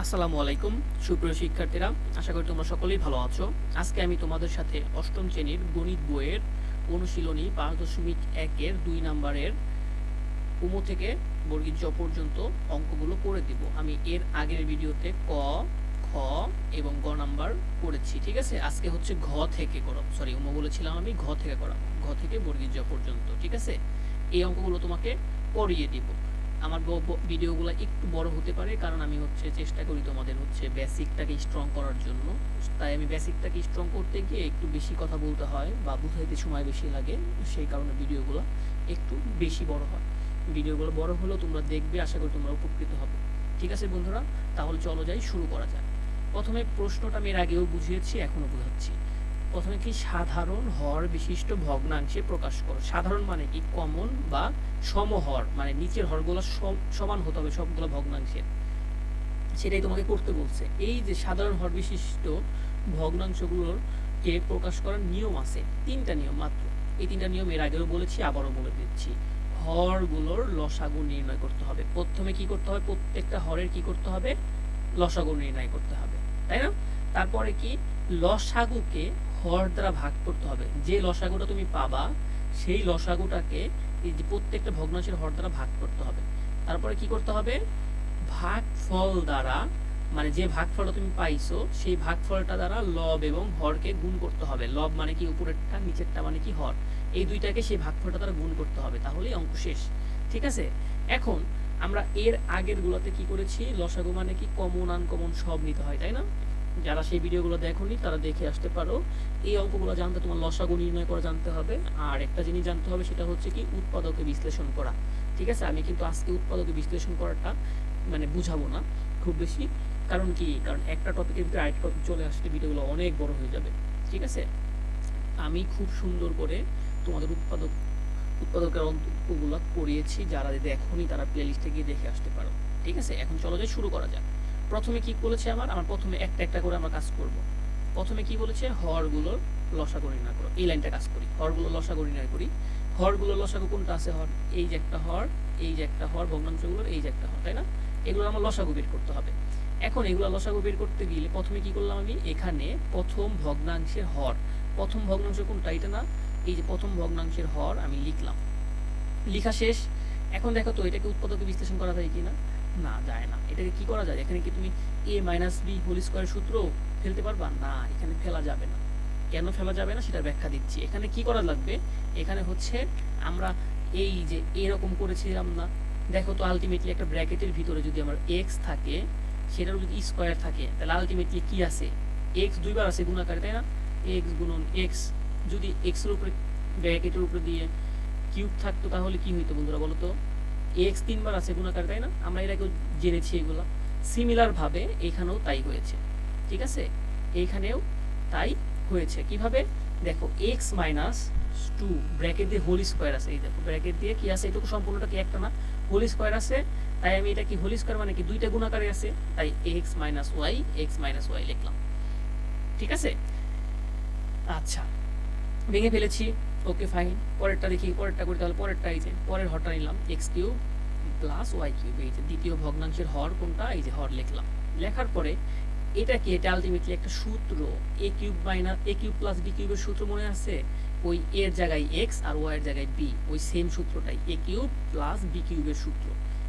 আসসালামু আলাইকুম সুপ্রিয় শিক্ষার্থীরা, আশা করি তোমরা সকলেই ভালো আছো। আজকে আমি তোমাদের সাথে অষ্টম শ্রেণীর গণিত বইয়ের অনুশীলনী 5.1-এর 2 নম্বরের উম থেকে বর্গীয় জ পর্যন্ত অঙ্কগুলো করে দিব। আমি এর আগের ভিডিওতে ক, খ এবং গ নাম্বার করেছি, ঠিক আছে। আজকে হচ্ছে ঘ থেকে করাবো, সরি উম বলেছিলাম আমি, ঘ থেকে করাবো, ঘ থেকে বর্গীয় জ পর্যন্ত, ঠিক আছে। এই অঙ্কগুলো তোমাকে করিয়ে দিব। আমার ভিডিওগুলো একটু বড় হতে পারে, কারণ আমি হচ্ছে চেষ্টা করি তোমাদের হচ্ছে বেসিকটাকে স্ট্রং করার জন্য। তাই আমি বেসিকটাকে স্ট্রং করতে গিয়ে একটু বেশি কথা বলতে হয় বা বুঝাইতে সময় বেশি লাগে, সেই কারণে ভিডিওগুলো একটু বেশি বড় হয়। ভিডিওগুলো বড় হলেও তোমরা দেখবে, আশা করি তোমরা উপকৃত হবে, ঠিক আছে বন্ধুরা। তাহলে চলো যাই, শুরু করা যাক। প্রথমে প্রশ্নটা আমি এর আগেও বুঝিয়েছি, এখনো বোঝাচ্ছি। প্রথমে কি সাধারণ হর বিশিষ্ট ভগ্নাংশে প্রকাশ করো। সাধারণ মানে কি কমন বা সমহর, মানে নিচের হরগুলো সমান হতে হবে সবগুলো ভগ্নাংশের, সেটাই তোমাকে করতে বলছে। এই যে সাধারণ হর বিশিষ্ট ভগ্নাংশগুলোর কে প্রকাশ করার নিয়ম আছে, 3টা নিয়ম মাত্র। এই 3টা নিয়ম এর আগেও বলেছি, আবারও বলে দিচ্ছি। হরগুলোর লসাগু নির্ণয় করতে হবে। প্রথমে কি করতে হবে, প্রত্যেকটা হরের কি করতে হবে, লসাগু নির্ণয় করতে হবে, তাই না? তারপরে কি, লসাগুকে হর দ্বারা ভাগ করতে হবে। যে লসাগুটা তুমি পাবা সেই লসাগুটাকে এই যে প্রত্যেকটা ভগ্নাংশের হর দ্বারা ভাগ করতে হবে। তারপরে কি করতে হবে, ভাগফল দ্বারা, মানে যে ভাগফলটা তুমি পাইছো সেই ভাগফলটা দ্বারা লব এবং হরকে গুণ করতে হবে। লব মানে কি উপরেরটা, নিচেরটা মানে কি হর, এই দুইটাকে সেই ভাগফলটা দ্বারা গুণ করতে হবে, তাহলেই অঙ্ক শেষ, ঠিক আছে। এখন আমরা এর আগের গুলোতে কি করেছি, লসাগু মানে কি কমন আনকমন সব নিতে হয়, তাই না? যারা সেই ভিডিওগুলো দেখোনি তারা দেখে আসতে পারো। এই অঙ্কগুলো জানতে তোমার লসাগু নির্ণয় করা জানতে হবে, আর একটা জিনিস জানতে হবে, সেটা হচ্ছে কি উৎপাদকে বিশ্লেষণ করা, ঠিক আছে। আমি কিন্তু আজকে উৎপাদকে বিশ্লেষণ করাটা মানে বুঝাবো না খুব বেশি, কারণ কি, কারণ একটা টপিকের ভিতরে আরেকটা টপিক চলে আসলে ভিডিওগুলো অনেক বড় হয়ে যাবে, ঠিক আছে। আমি খুব সুন্দর করে তোমাদের উৎপাদকের অঙ্কগুলো করিয়েছি, যারা দেখোনি তারা প্লেলিস্টে গিয়ে দেখে আসতে পারো, ঠিক আছে। এখন চলো যাই, শুরু করা যাক। প্রথমে কি বলেছে, আমার প্রথমে একটা একটা করে আমরা কাজ করব। প্রথমে কি বলেছে, হরগুলোর লসাগু নির্ণয় করো। এই লাইনটা কাজ করি, হরগুলোর লসাগু নির্ণয় করি। হরগুলোর লসাগু কোনটা আছে, হর এই যে একটা হর, এই যে একটা হর, ভগ্নাংশগুলোর এই যে একটা হর, তাই না? এগুলো আমার লসাগু বের করতে হবে। এখন এগুলো লসাগু বের করতে গেলে প্রথমে কি করলাম, আমি এখানে প্রথম ভগ্নাংশের হর, প্রথম ভগ্নাংশ কোনটা, এটা না, এই যে প্রথম ভগ্নাংশের হর আমি লিখলাম। লেখা শেষ। এখন দেখো তো এটাকে উৎপাদকে বিশ্লেষণ করা যায় কিনা, না যায় না। এটাকে কি করা যায়, এখানে কি তুমি a minus b whole square সূত্র ফেলতে পারবা, না, এখানে ফেলা যাবে না। কেন ফেলা যাবে না সেটার ব্যাখ্যা দিচ্ছি। এখানে কি করা লাগবে, এখানে হচ্ছে আমরা এই যে এরকম করেছিলাম না, দেখো তো আলটিমেটলি একটা ব্র্যাকেটের ভিতরে যদি আমার এক্স থাকে, সেটার যদি স্কোয়ার থাকে, তাহলে আলটিমেটলি কি আছে, এক্স দুইবার আছে গুণাকারে, তাই না? এক্স গুণন এক্স, যদি এক্স এর উপরে ব্র্যাকেটের উপরে দিয়ে কিউব থাকতো তাহলে কি হইতো বন্ধুরা বলো তো, এক্স 3বার আছে গুণাকার, তাই না? আমরা এর আগেও জেনেছি এগুলো। সিমিলার ভাবে এখানেও তাই হয়েছে, ঠিক আছে। এইখানেও তাই হয়েছে। কিভাবে, দেখো এক্স মাইনাস 2 ব্র্যাকেট দিয়ে হোল স্কোয়ার আছে, এই দেখো ব্র্যাকেট দিয়ে কি আছে, এটুকু সম্পূর্ণটা কি একটা না, হোল স্কোয়ার আছে। তাই আমি এটা কি হোল স্কোয়ার মানে কি দুইটা গুণাকারে আছে, তাই এক্স মাইনাস ওয়াই লিখলাম, ঠিক আছে। আচ্ছা, ভেঙে ফেলেছি, ওকে ফাইন। পরেরটা দেখি, পরেরটা করি, তাহলে পরেরটা এই যে পরের হরটা নিলাম, x cube plus y cube, এই যে দ্বিতীয় ভগ্নাংশের হর কোনটা, এই যে হর লিখলাম। লেখার পরে এটা কি, এটা আলটিমেটলি একটা সূত্র, এ কিউব মাইনাস এ কিউব প্লাস বি কিউবের সূত্র মনে আছে, ওই এর জায়গায় এক্স আর ওয়াই এর জায়গায় বি, ওই সেম সূত্রটাই এ কিউব প্লাস বি কিউবের সূত্র।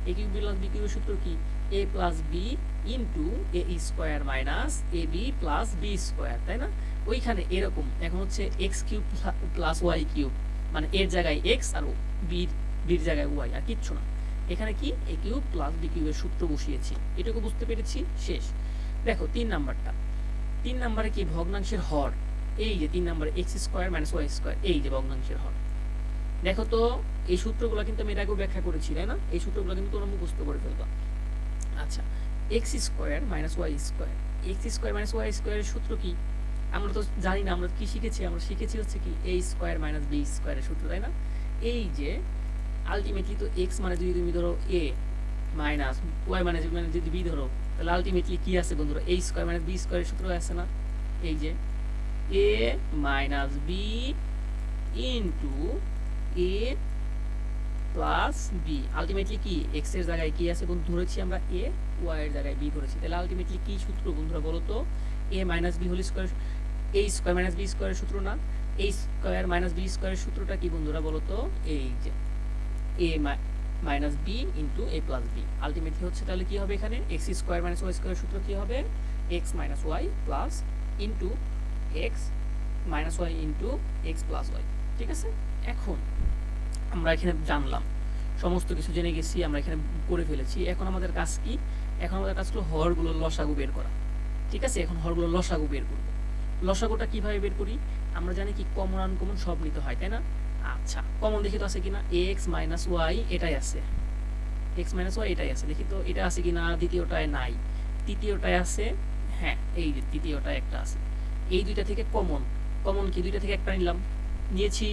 এ কিউব প্লাস বি কিউবের সূত্র কি, a plus b into a square minus a b plus b square, তাই না? ওইখানে এরকম এখন হচ্ছে x cube plus y cube, মানে এর জায়গায় এক্স আর বির জায়গায় ওয়াই, আর কিচ্ছু না। এখানে কি এ কিউব প্লাস বি কিউবের সূত্র বসিয়েছি, এটুকু বুঝতে পেরেছি, শেষ। দেখো 3 নাম্বারটা, 3 নাম্বারে কি ভগ্নাংশের হর, এই যে 3 নাম্বারে x square minus y square, এই যে ভগ্নাংশের হর। দেখো তো এই সূত্রগুলো কিন্তু আমি এর আগেও ব্যাখ্যা করেছি, তাই না? এই সূত্রগুলো কিন্তু তোমরা মুখস্থ করে ফেলবা। আচ্ছা, x square minus y square, x square minus y স্কোয়ারের সূত্র কি, আমরা তো জানি না, আমরা কি শিখেছি, আমরা শিখেছি হচ্ছে কি এ স্কোয়ার মাইনাস বি স্কোয়ারের সূত্র, তাই না? এই যে আলটিমেটলি তো এক্স মানে যদি তুমি ধরো এ মাইনাস ওয়াই মানে যদি বি ধরো, তাহলে আলটিমেটলি কি আছে বন্ধুরা, এ স্কোয়ার মাইনাস বি স্কোয়ারের সূত্র আছে না, এই যে এ মাইনাস বি ইন্টু এ প্লাস বি। আলটিমেটলি কি এক্স এর জায়গায় কি আছে বন্ধু ধরেছি আমরা এ, ওয়াই এর জায়গায় বি ধরেছি। তাহলে আলটিমেটলি কি সূত্র বন্ধুরা বলো তো? এ মাইনাস বি হোল স্কোয়ার, এ স্কোয়ার মাইনাস বি স্কোয়ারের সূত্র না? এ স্কোয়ার মাইনাস বি স্কোয়ারের সূত্রটা কি বন্ধুরা বলো তো? এই যে এ মাইনাস বি ইন্টু এ প্লাস বি। আলটিমেটলি হচ্ছে তাহলে কি হবে এখানে? এক্স স্কোয়ার মাইনাস ওয়াই স্কোয়ারের সূত্র কি হবে? X minus y plus into x minus y into x plus y. ঠিক আছে, এখন আমরা এখানে জানলাম, সমস্ত কিছু জেনে গেছি, আমরা এখানে করে ফেলেছি। এখন আমাদের কাজ কি? এখন আমাদের কাজ হলো হরগুলোর লসাগু বের করা। ঠিক আছে, এখন হরগুলোর লসাগু বের করব। লসাগুটা কিভাবে বের করি? আমরা জানি কি কমন আনকমন সব নিতে হয়, তাই না? আচ্ছা, কমন দেখি তো আছে কিনা। এক্স মাইনাস ওয়াই এটাই আছে, এক্স মাইনাস ওয়াই এটাই আছে, দেখি তো এটা আছে কিনা। দ্বিতীয়টায় নাই, তৃতীয়টায় আছে, হ্যাঁ এই যে তৃতীয়টায় একটা আছে। এই দুইটা থেকে কমন, কমন কি দুইটা থেকে একটা নিলাম, নিয়েছি,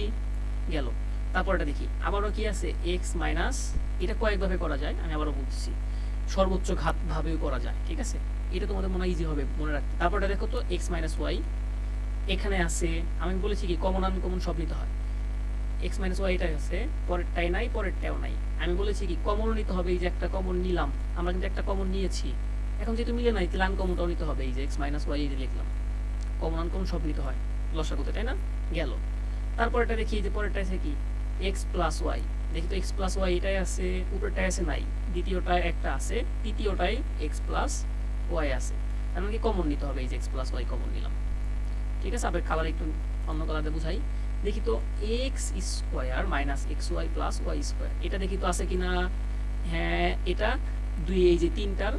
গেল। তারপরটা দেখি আবারও কি আছে, এক্স মাইনাস, এটা কয়েকভাবে করা যায়, আমি আবারও বলছি, সর্বোচ্চ ঘাত ভাবেও করা যায়। ঠিক আছে, এটা তোমাদের মনে হয় ইজি হবে মনে রাখতে। তারপরটা দেখো তো, এক্স মাইনাস ওয়াই এখানে আছে, আমি বলেছি কি কমন আনকমন সব নিতে হয়। এক্স মাইনাস ওয়াই এটাই আছে, পরেরটাই নাই, পরেরটাও নাই। আমি বলেছি কি কমন নিতে হবে, এই যে একটা কমন নিলাম, আমরা কিন্তু একটা কমন নিয়েছি। এখন যেহেতু মিলে নাই, তাহলে আনকমনটাও নিতে হবে। এই যে এক্স মাইনাস ওয়াই এই যে লিখলাম, কমন আনকমন সব নিতে হয় লসাগুতে, তাই না? গেল। তারপরটা দেখি, এই যে পরেরটা আছে কি এক্স প্লাস ওয়াই, দেখি তো এক্স প্লাস ওয়াই এটাই আছে, উপরেরটাই আছে নাই, দ্বিতীয়টায় একটা আছে, তৃতীয়টায় এক্স প্লাস ওয়াই আছে। তার মানে কি কমন নিতে হবে, এই যে এক্স প্লাস ওয়াই কমন নিলাম। ঠিক আছে, আবার কালার একটু অন্য কালারে বুঝাই। দেখি তো x square minus x y plus y square, এটা দেখি তো আছে কিনা। হ্যাঁ এটা দুই, এই যে তিনটার,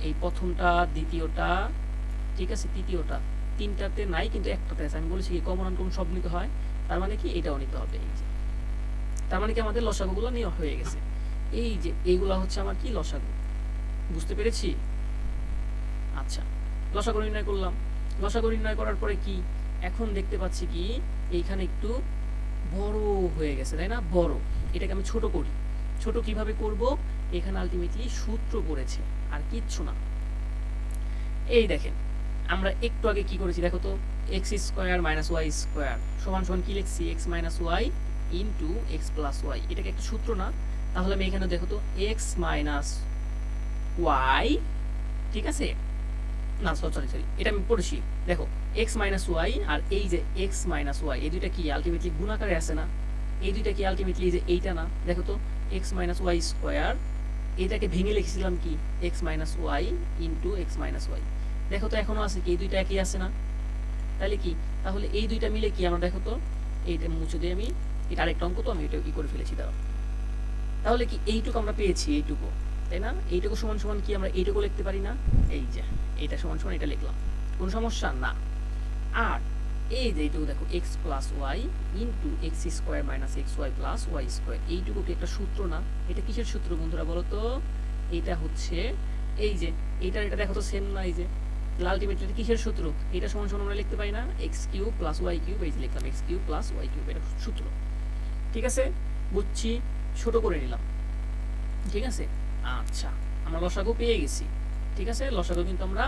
এই প্রথমটা দ্বিতীয়টা, ঠিক আছে তৃতীয়টা, তিনটাতে নাই কিন্তু একটাতে আছে। আমি বলেছি কি কমন আনকমন সব নিতে হয়, তার মানে কি এটাও নিতে হবে। এই যে তার মানে কি আমাদের লসাগুগুলো নেওয়া হয়ে গেছে। এই যে এইগুলা হচ্ছে আমার কি লসাগু, বুঝতে পেরেছি? আচ্ছা, লসাগু নির্ণয় করলাম। লসাগু নির্ণয় করার পরে কি এখন দেখতে পাচ্ছি কি এইখানে একটু বড় হয়ে গেছে, তাই না? বড়, এটাকে আমি ছোট করি। ছোট কিভাবে করব? এখানে আলটিমেটলি সূত্র পড়েছে, আর কিচ্ছু না। এই দেখেন, আমরা একটু আগে কি করেছি দেখো তো, x square minus y square সমান সমান কি লিখছি, x minus y into x plus y. এটাকে একটা সূত্র না? তাহলে আমি এখানে দেখো তো এক্স মাইনাস ওয়াই, ঠিক আছে, না সরি সরি এটা আমি পড়েছি। দেখো এক্স মাইনাস ওয়াই আর এই যে এক্স মাইনাস ওয়াই, এই দুইটা কি আলটিমেটলি গুণ আকারে আছে না? এই দুইটা কি আলটিমেটলি এই যে এইটা না? দেখো তো এক্স মাইনাস ওয়াই স্কোয়ার, এটাকে ভেঙে লিখেছিলাম কি x minus y into x minus y. দেখো তো এখনো আছে কি এই দুইটা একই আছে না? তাহলে কি, তাহলে এই দুইটা মিলে কি আমরা দেখো তো, এইটা মুছে দিই আমি, এটা আরেকটা অঙ্ক তো আমি এটা ই করে ফেলেছি দাঁড়াও। তাহলে কি এইটুকু আমরা পেয়েছি, এইটুকু, তাই না? এইটুকু সমান সমান কি আমরা এইটুকু লিখতে পারি না? এই যে এইটা সমান সমান এটা লিখলাম, কোনো সমস্যা না। আর এই যে এইটুকু দেখো x plus y into x square minus x y plus y square, এইটুকু কি একটা সূত্র না? এটা কিসের সূত্র বন্ধুরা বলো তো? এটা হচ্ছে এই যে এটা দেখো তো সেম না? এই যে আলটিমেটলি কিসের সূত্র? এটা সমান সমান আমরা লিখতে পারি না, x cube plus y cube, এই যে লিখলাম x cube plus y cube, এটা সূত্র। ঠিক আছে, বুঝছি, ছোট করে নিলাম। ঠিক আছে, আচ্ছা আমরা লসাগু পেয়ে গেছি। ঠিক আছে, লসাগু কিন্তু আমরা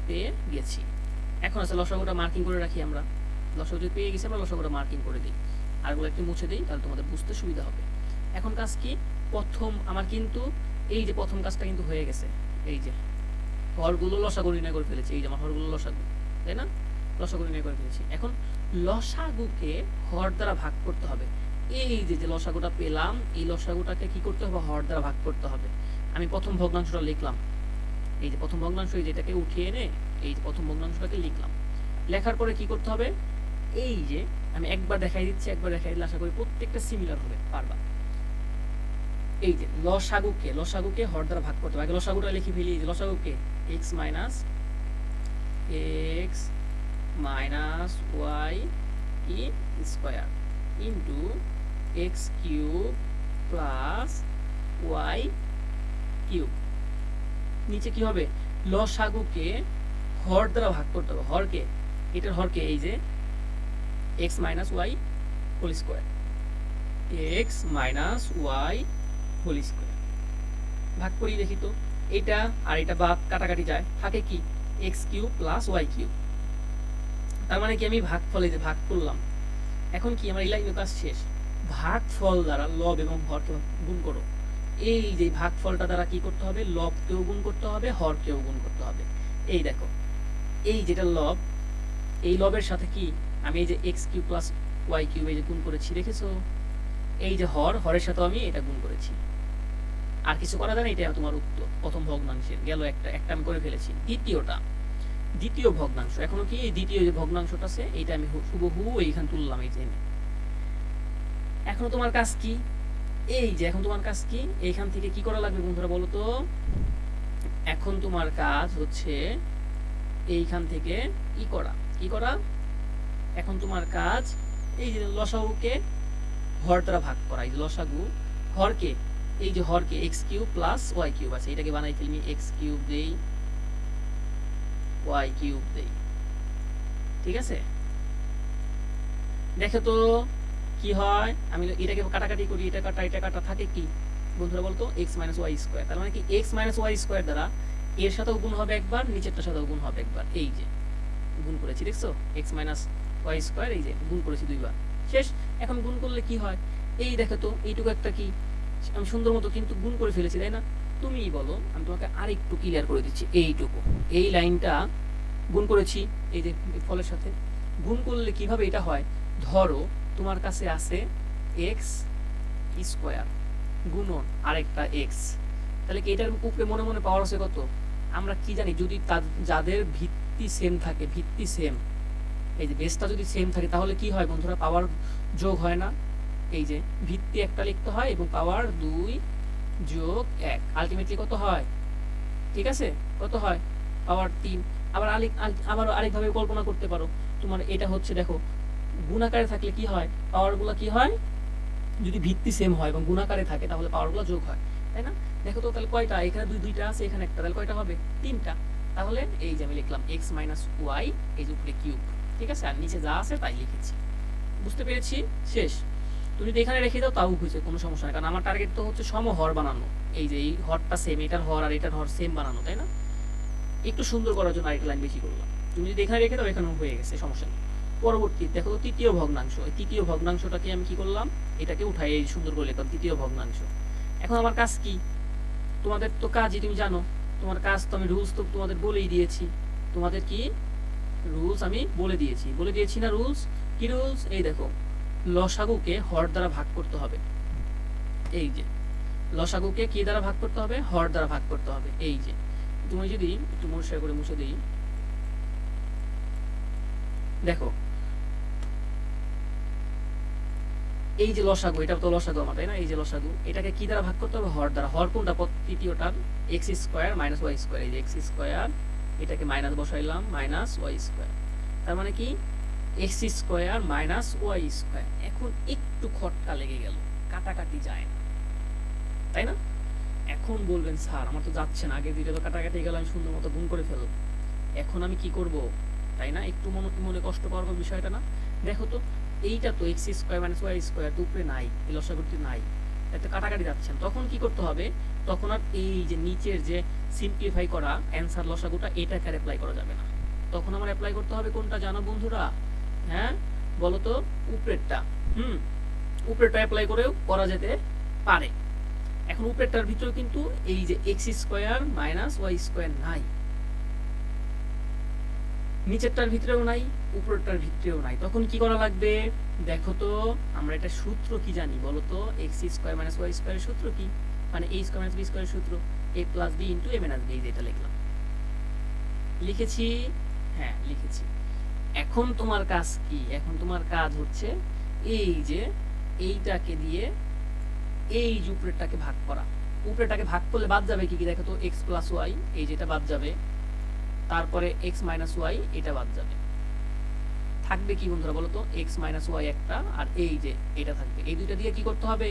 পেয়ে গেছি। এখন আছে লসাগুটা মার্কিং করে রাখি আমরা। লসাগু যদি পেয়ে গেছি আমরা লসাগুটা মার্কিং করে দিই, আরগুলো একটু মুছে দিই, তাহলে তোমাদের বুঝতে সুবিধা হবে। এখন কাজ কি, প্রথম আমার কিন্তু এই যে প্রথম কাজটা কিন্তু হয়ে গেছে। এই যে হরগুলো লসাগু নির্ণয় করে ফেলেছি, এই যে আমার হরগুলো লসাগু, তাই না? লসাগু নির্ণয় করে ফেলেছি। এখন লসাগুকে হর দ্বারা ভাগ করতে হবে। এই যে যে লসাগুটা পেলাম, এই লসাগুটাকে কি করতে হবে, হর দ্বারা ভাগ করতে হবে। আমি প্রথম ভগ্নাংশটা লিখলাম, এই যে প্রথম ভগ্নাংশ, এই যেটাকে উঠিয়ে এনে এই যে প্রথম ভগ্নাংশটাকে লিখলাম। লেখার পরে কি করতে হবে, এই যে আমি একবার দেখাই দিচ্ছি, একবার দেখাই দিলে আশা করি প্রত্যেকটা সিমিলার হবে, পারবা। এই যে লসাগুকে হর দ্বারা ভাগ করতে হবে। আগে লসাগুটা লিখে ফেলি, এই যে লসাগুকে এক্স মাইনাস ওয়াই ই square into x cube plus y cube. নিচে কি হবে, লসাগুকে হর দ্বারা ভাগ করতে হবে। হরকে, এটার হরকে এই যে x minus y whole square, x minus y whole square ভাগ করি, দেখি তো এটা আর এটা ভাগ কাটাকাটি যায়, থাকে কি x cube plus y cube. তার মানে কি আমি ভাগ ফলে যে ভাগ করলাম। এখন কি আমার এই লাইনের কাজ শেষ। ভাগফল দ্বারা লব এবং হরকে গুণ করো। এই যে ভাগফলটা দ্বারা কি করতে হবে, লবকেও গুণ করতে হবে, হরকেও গুণ করতে হবে। এই দেখো, এই যেটা লব, এই লবের সাথে কি আমি এই যে x cube plus y cube এই যে গুণ করেছি, দেখেছো? এই যে হরের সাথে আমি এটা গুণ করেছি। আর কিছু করা যায় না, এটা তোমার উত্তর প্রথম ভগ্নাংশের গেল। একটা আমি করে ফেলেছি। দ্বিতীয় ভগ্নাংশ, এখনো কি এই দ্বিতীয় যে ভগ্নাংশটা আছে এইটা আমি হুবহু এইখানে তুললাম। এই যে এখন তোমার কাজ কি, এই যে এখন তোমার কাজ কি, এইখান থেকে কি করা লাগবে বন্ধুরা বলো তো? এখন তোমার কাজ হচ্ছে এইখান থেকে কি করা, এখন তোমার কাজ এই যে লসাগুকে হর দ্বারা ভাগ করা। এই যে লসাগু হরকে, এই যে হরকে x cube plus y cube আছে, এটাকে বানাই ফেলমি এক্স কিউব দেই, ওয়াই কিউব দেই, ঠিক আছে? দেখো তো কি হয়, আমি এটাকে কাটাকাটি করি, এটা কাটা থাকে কি বন্ধুরা বলতো, এক্স মাইনাস ওয়াই স্কোয়ার। তার মানে কি এক্স মাইনাস ওয়াই স্কোয়ার দ্বারা এর সাথেও গুণ হবে একবার, নিচেরটার সাথেও গুণ হবে একবার। এই যে গুণ করেছি, দেখছো? এক্স মাইনাস ওয়াই স্কোয়ার, এই যে গুণ করেছি দুইবার, শেষ। এখন গুণ করলে কি হয়, এই দেখো তো এইটুকু একটা কি আমি সুন্দর মতো কিন্তু গুণ করে ফেলেছি, তাই না? তুমিই বলো, আমি তোমাকে আরেকটু ক্লিয়ার করে দিচ্ছি। এইটুকু, এই লাইনটা গুণ করেছি এই যে ফলের সাথে। গুণ করলে কিভাবে এটা হয়, ধরো তোমার কাছে আছে এক্স স্কোয়ার গুণন আরেকটা এক্স, তাহলে কি এটার উপরে মনে মনে পাওয়ার আছে কত? আমরা কি জানি, যদি যাদের ভিত্তি সেম থাকে, ভিত্তি সেম, এই যে বেসটা যদি সেম থাকে তাহলে কি হয় বন্ধুরা, পাওয়ার যোগ হয় না? এই যে ভিত্তি একটা লিখতে হয় এবং পাওয়ার 2 যোগ 1, আলটিমেটলি কত হয়? ঠিক আছে, কত হয়? পাওয়ার 3। আবার আরেকভাবে কল্পনা করতে পারো, তোমার এটা হচ্ছে দেখো গুণাকারে থাকলে কি হয়, পাওয়ারগুলো কি হয়, যদি ভিত্তি সেম হয় এবং গুণাকারে থাকে তাহলে পাওয়ারগুলো যোগ হয়, তাই না? দেখো তো তাহলে কয়টা, এখানে দুইটা আছে, এখানে একটা, তাহলে কয়টা হবে? 3টা। তাহলে এই যে আমি লিখলাম এক্স মাইনাস ওয়াই, এই যে উপরে কিউব, ঠিক আছে, আর নিচে যা আছে তাই লিখেছি। বুঝতে পেরেছি? শেষ। তুমি যদি এখানে রেখে দাও তাও হয়েছে, কোনো সমস্যা নেই, কারণ আমার টার্গেট তো হচ্ছে সমহর বানানো। এই যে এই হরটা সেম, এটার হর আর এটার হর সেম বানানো, তাই না? একটু সুন্দর করার জন্য আরেকটা লাইন বেশি করলাম। তুমি যদি এখানে রেখে দাও এখানেও হয়ে গেছে, সমস্যা নেই। পরবর্তী দেখো তৃতীয় ভগ্নাংশ, এই তৃতীয় ভগ্নাংশটাকে আমি কি করলাম, এটাকে উঠাই এই সুন্দর করে লিখলাম তৃতীয় ভগ্নাংশ। এখন আমার কাজ কি, তোমাদের তো কাজই তুমি জানো, তোমার কাজ তো আমি রুলস তো তোমাদের বলেই দিয়েছি। তোমাদের কি রুলস আমি বলে দিয়েছি না? রুলস কি রুলস? এই দেখো, লসাগুকে হর দ্বারা ভাগ করতে হবে। এই যে লসাগুকে কি দ্বারা ভাগ করতে হবে, হর দ্বারা ভাগ করতে হবে। এই যে তুমি যদি একটু পরিষ্কার করে মুছে দিই, দেখো এই যে লসাগু, এটা তো লসাগু আমার, তাই না? এই যে লসাগু, এটাকে কি দ্বারা ভাগ করতে হবে, হর দ্বারা। হর কোনটা? তৃতীয়টার x square minus y square. এই যে এক্স স্কোয়ার, এটাকে মাইনাস বসাইলাম, মাইনাস ওয়াই স্কোয়ার, তার মানে কি x square minus y square. এখন একটু খটকা লেগে গেল, কাটাকাটি যায় না, তাই না? এখন বলবেন স্যার আমার তো যাচ্ছে না, আগে দুইটা তো কাটাকাটি গেল, আমি সুন্দর মতো গুণ করে ফেলব, এখন আমি কি করব, তাই না? একটু মনে কষ্ট পাওয়ার বিষয়টা না? দেখো তো এইটা তো x square minus y square তো উপরে নাই, এই লসাগুটি নাই, এতে কাটাকাটি যাচ্ছেন। তখন কি করতে হবে, তখন আর এই যে নিচের যে সিম্পলিফাই করা অ্যান্সার লসাগুটা, এটাকে আর অ্যাপ্লাই করা যাবে না। তখন আমার অ্যাপ্লাই করতে হবে কোনটা জানো বন্ধুরা? হ্যাঁ বলো তো, উপরেরটা। উপরেরটা অ্যাপ্লাই করেও করা যেতে পারে। এখন উপরেরটার ভিতরে কিন্তু এই যে x square minus y square নাই, নিচেরটার ভিতরেও নাই, উপরেরটার ভিতরেও নাই। তখন কি করা লাগবে, দেখো তো আমরা এটা সূত্র কি জানি বলো তো, এক্স স্কোয়ার মাইনাস ওয়াই স্কোয়ারের সূত্র কি, মানে এ স্কোয়ার মাইনাস বি স্কোয়ারের সূত্র, এ প্লাস বি ইন্টু এ মাইনাস বি, যেটা লিখলাম, লিখেছি? হ্যাঁ লিখেছি। এখন তোমার কাজ কি, এখন তোমার কাজ হচ্ছে এই যে এইটাকে দিয়ে এই যে উপরেরটাকে ভাগ করা। উপরেরটাকে ভাগ করলে বাদ যাবে কি কি, দেখো তো এক্স প্লাস ওয়াই, এই যেটা বাদ যাবে, তারপরে এক্স মাইনাস ওয়াই এটা বাদ যাবে, থাকবে কি বন্ধুরা বলো তো, এক্স মাইনাস ওয়াই একটা, আর এই যে এটা থাকবে। এই দুইটা দিয়ে কি করতে হবে,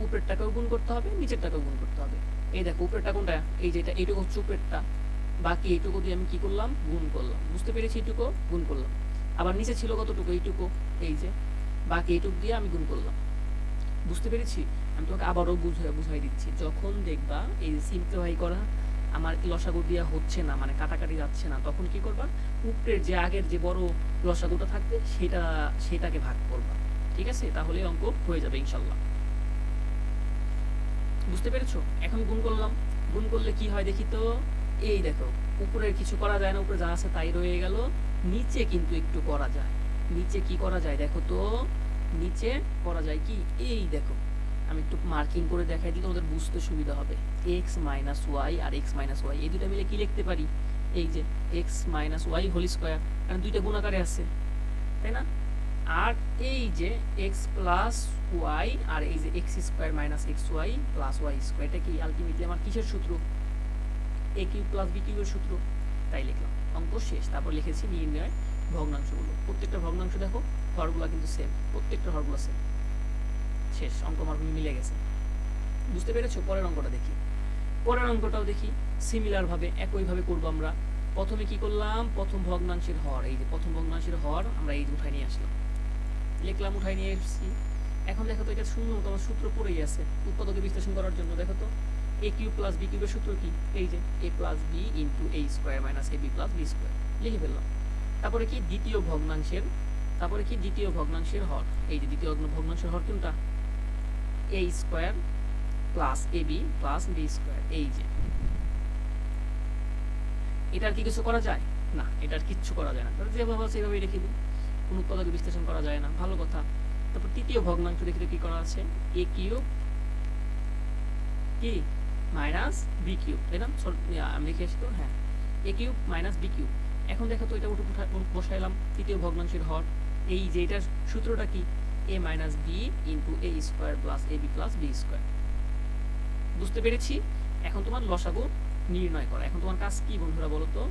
উপরেরটাকেও গুণ করতে হবে, নিচেরটাকেও গুণ করতে হবে। এই দেখো উপরেরটা কোনটা, এই যে এটা, এইটুকু হচ্ছে উপরেরটা, বাকি এইটুকু দিয়ে আমি কি করলাম, গুণ করলাম। বুঝতে পেরেছি? এইটুকু গুণ করলাম। আবার নিচে ছিল কতটুকু, এইটুকু, এই যে বাকি এইটুকু দিয়ে আমি গুণ করলাম। বুঝতে পেরেছি? আমি তোমাকে আবারও বুঝাই দিচ্ছি, যখন দেখবা এই সিম্পলিফাই করা আমার লসাগু দিয়া হচ্ছে না, মানে কাটাকাটি যাচ্ছে না, তখন কি করবা, উপরের যে আগের যে বড় লসাগুটা থাকবে সেটাকে ভাগ করবা। ঠিক আছে, তাহলে অঙ্ক হয়ে যাবে ইনশাল্লাহ। বুঝতে পেরেছো? এখন গুণ করলাম, গুণ করলে কি হয় দেখি তো। এই দেখো, উপরে কিছু করা যায় না, উপরে যা আছে তাই রয়ে গেল। নিচে কিন্তু একটু করা যায়। নিচে কি করা যায় দেখো তো। নিচে করা যায় কি, এই দেখো আমি একটু মার্কিং করে দেখাই দিই, তোমাদের বুঝতে সুবিধা হবে। এক্স মাইনাস ওয়াই আর এক্স মাইনাস ওয়াই এই দুটো মিলে কি লিখতে পারি, এই যে x minus y whole square, কারণ দুইটা গুণাকারে আছে, তাই না? আর এই যে এক্স প্লাস ওয়াই আর এই যে x square minus x y plus y square, এটা কি আলটিমেটলি আমার কিসের সূত্র, এ কিউব প্লাস বি কিউবের সূত্র। তাই লিখলাম, অঙ্ক শেষ। তারপর লিখেছি নির্ণয় ভগ্নাংশগুলো। প্রত্যেকটা ভগ্নাংশ দেখো হরগুলা কিন্তু সেম, প্রত্যেকটা হরগুলো সেম। শেষ, অঙ্ক আমার মিলে গেছে। বুঝতে পেরেছো? পরের অঙ্কটা দেখি। পরের অঙ্কটাও দেখি সিমিলার ভাবে, একইভাবে করবো আমরা। প্রথমে কি করলাম, প্রথম ভগ্নাংশের হর, এই যে প্রথম ভগ্নাংশের হর আমরা এই যে উঠাই নিয়ে আসলাম, লিখলাম, উঠাই নিয়ে এসেছি। এখন দেখো তো এটা শূন্য, তোমার সূত্র পড়েই আছে উৎপাদকে বিশ্লেষণ করার জন্য। দেখো তো এ কিউব প্লাস বি কিউবের সূত্র কি, এই যে এ plus b into a square minus a b plus b square, লিখে ফেললাম। তারপরে কি দ্বিতীয় ভগ্নাংশের, তারপরে কি দ্বিতীয় ভগ্নাংশের হর, এই যে দ্বিতীয় ভগ্নাংশের হর কোনটা, এ স্কোয়ার প্লাস এ বি প্লাস বি স্কোয়ার। এই যে এটার কি কিছু করা যায় না, এটার কিচ্ছু করা যায় না, তাহলে যেভাবে আছে সেভাবেই রেখে দিই, কোন উৎপাদকে বিশ্লেষণ করা যায় না, ভালো কথা। তারপর তৃতীয় ভগ্নাংশ দেখতে কি করা আছে, এ কিউব কি মাইনাস বি কিউব, তাই না? আমি লিখে আসি তো, হ্যাঁ, এ কিউব মাইনাস বি কিউব। এখন দেখো তো এটা বসাইলাম তৃতীয় ভগ্নাংশের হর, এই যে এটার সূত্রটা কি, এ minus B into a square plus A b plus b square. বুঝতে পেরেছি? এখন তোমার লসাগু নির্ণয় করা। এখন তোমার কাজ কি বন্ধুরা বলো তো,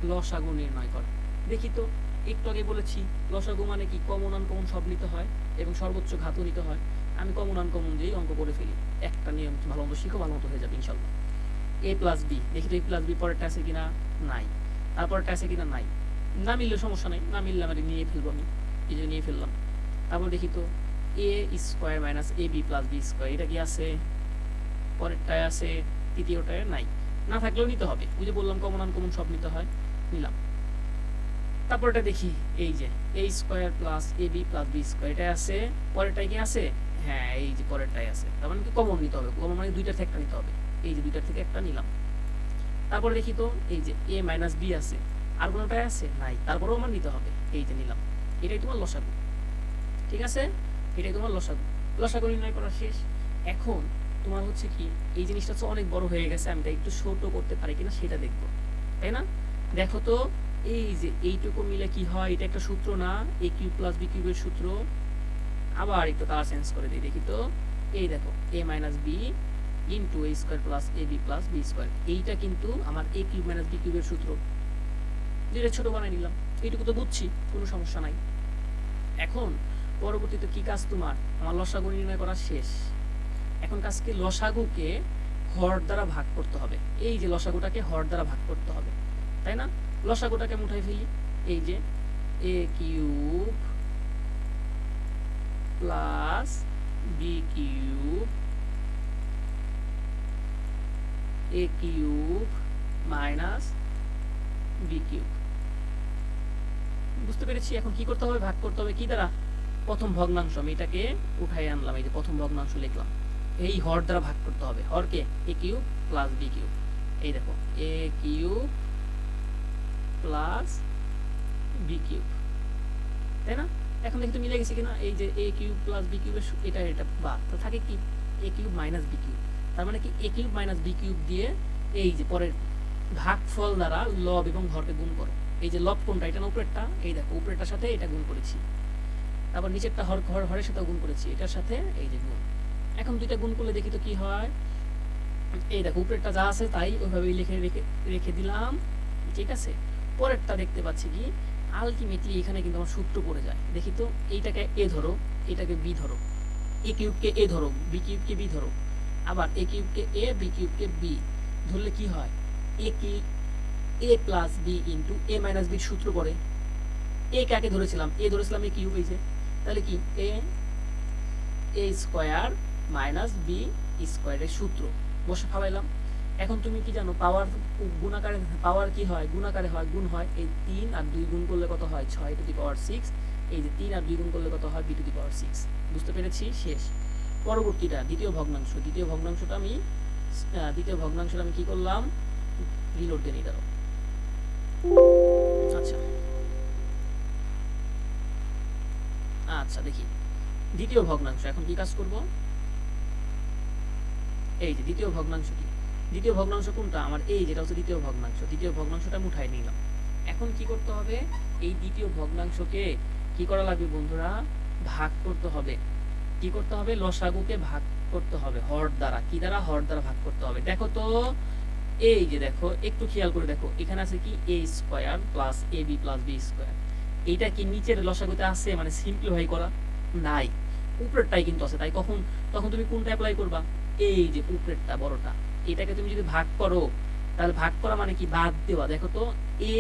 লসাগু নির্ণয় করা। দেখি তো, একটু আগে বলেছি লসাগু মানে কি, কমন আনকমন সব নিতে হয় এবং সর্বোচ্চ ঘাতও নিতে হয়। আমি কমন আনকমন দিয়েই অঙ্ক করে ফেলি। একটা নিয়ম ভালো মতো শিখো, ভালো মতো হয়ে যাবে ইনশাল্লাহ। এ প্লাস বি, দেখি তো এ প্লাস বি পরেরটা আছে কিনা, নাই। তারপরটা আছে কিনা, নাই। না মিললে সমস্যা নাই, না মিললে আমি নিয়ে ফেলবো, আমি এই যে নিয়ে ফেললাম। তারপর দেখি তো এ square minus a b plus b square, এটা কি আছে, পরেরটায় আছে, তৃতীয়টায় নাই। না থাকলেও নিতে হবে, ওই যে বললাম কমন আনকমন সব নিতে হয়, নিলাম। তারপরটা দেখি, এই যে এ স্কোয়ার প্লাস এ বি প্লাস বি স্কোয়ার, এটা আছে, পরেরটায় কি আছে, হ্যাঁ এই যে পরেরটাই আছে, তার মানে কি কমন নিতে হবে, কমন মানে দুইটার থেকে একটা নিতে হবে, এই যে দুইটার থেকে একটা নিলাম। তারপরে দেখি তো এই যে এ মাইনাস বি আছে, আর কোনোটাই আছে, নাই, তারপরেও আমার নিতে হবে, এই যে নিলাম। এটাই তোমার লসাগু, ঠিক আছে, এটাই তোমার লসাগু। লসাগু নির্ণয় করা শেষ। এখন তোমার হচ্ছে কি, এই জিনিসটা তো অনেক বড় হয়ে গেছে, আমি একটু ছোট করতে পারি কিনা সেটা দেখবো, তাই না? দেখো তো এই যে এইটুকু মিলে কি হয়, এটা একটা সূত্র না, এ কিউব প্লাস বি কিউবের সূত্র। আবার একটু কালার চেঞ্জ করে দিই, দেখি তো, এই দেখো এ minus B into a square plus A b plus b square, এইটা কিন্তু আমার এ কিউব মাইনাস বি কিউবের সূত্র। যেটা ছোট বানাই নিলাম, এইটুকু তো বুঝছি, কোনো সমস্যা নাই। এখন পরবর্তীতে কি কাজ তোমার, আমার লসাগু নির্ণয় করা শেষ। এখন কাজ কি, লসাগুকে হর দ্বারা ভাগ করতে হবে, এই যে লসাগুটাকে হর দ্বারা ভাগ করতে হবে, তাই না? লসাগুটাকে মুঠাই ফেলি, এই যে এ কিউব প্লাস বি কিউব, এ কিউব মাইনাস বি কিউব। বুঝতে পেরেছি? এখন কি করতে হবে, ভাগ করতে হবে কি দ্বারা, প্রথম ভগ্নাংশ, আমি এটাকে উঠাই আনলাম, এই যে প্রথম ভগ্নাংশ লিখলাম, এই হর দ্বারা ভাগ করতে হবে, হরকে এ কিউব প্লাস বি কিউব, এই দেখো এ কিউব প্লাস বি কিউব, তাই না? এখন দেখি তো মিলে গেছে কিনা, এই যে এ কিউব প্লাস বি কিউবের এটা এটা বাদ, তো থাকে কি এ কিউব মাইনাস বি কিউব, তার মানে কি এ কিউব মাইনাস বি কিউব দিয়ে এই যে পরের ভাগফল দ্বারা লব এবং হরকে গুণ করো। এই যে লব কোনটা, এটা না উপরেরটা, এই দেখো উপরেরটার সাথে এটা গুণ করেছি, তারপর নিচেরটা হরের সাথে গুণ করেছি, এটার সাথে এই যে গুণ। এখন দুইটা গুণ করলে দেখি তো কি হয়, এই দেখো উপরেরটা যা আছে তাই ওইভাবেই লিখে রেখে দিলাম, ঠিক আছে। পরেরটা দেখতে পাচ্ছি কি, আলটিমেটলি এখানে কিন্তু আমার সূত্র পড়ে যায়, দেখি তো এইটাকে এ ধরো, এটাকে বি ধরো, এ কিউবকে এ ধরো, বি কিউবকে বি ধরো, আবার এ কিউবকে এ, বি কিউবকে বি ধরলে কি হয়, এ কি a plus b into A minus বির সূত্র পড়ে। এ কাকে ধরেছিলাম, এ ধরেছিলাম এ কিউব, এই যে তাহলে কি এ স্কোয়ার মাইনাস বি স্কোয়ারের সূত্র বসে ফালাইলাম। এখন তুমি কি জানো, পাওয়ার গুণাকারে, পাওয়ার কি হয়, গুণাকারে হয়, গুণ হয়, এই 3 আর 2 গুণ করলে কত হয়, 6 টু দি পাওয়ার 6, এই যে 3 আর 2 গুণ করলে কত হয় b টু দি পাওয়ার 6। বুঝতে পেরেছি? শেষ। পরবর্তীটা দ্বিতীয় ভগ্নাংশটা আমি কি করলাম, রিলোড দিয়ে নিই, দাঁড়াও। আচ্ছা আচ্ছা দেখি দ্বিতীয় ভগ্নাংশ এখন কি কাজ করব। এই যে দ্বিতীয় ভগ্নাংশ কি, দ্বিতীয় ভগ্নাংশ কোনটা আমার, এই যেটা হচ্ছে দ্বিতীয় ভগ্নাংশটা আমি উঠাই নিলাম। এখন কি করতে হবে, এই দ্বিতীয় ভগ্নাংশকে কি করা লাগবে বন্ধুরা, ভাগ করতে হবে। কি করতে হবে, লসাগুকে ভাগ করতে হবে হর দ্বারা। কি দ্বারা, হর দ্বারা ভাগ করতে হবে। দেখো তো, এই যে দেখো, একটু খেয়াল করে দেখো, এখানে আছে কি a square plus ab plus b square. এইটা কি নিচের লসাগুতে আছে, মানে সিম্পলিফাই করা নাই, উপরেরটাই কিন্তু আছে। তাই তখন তুমি কোনটা অ্যাপ্লাই করবা, এই যে উপরেরটা বড়টা, এটাকে তুমি যদি ভাগ করো, তাহলে ভাগ করা মানে কি, বাদ দেওয়া। দেখো তো a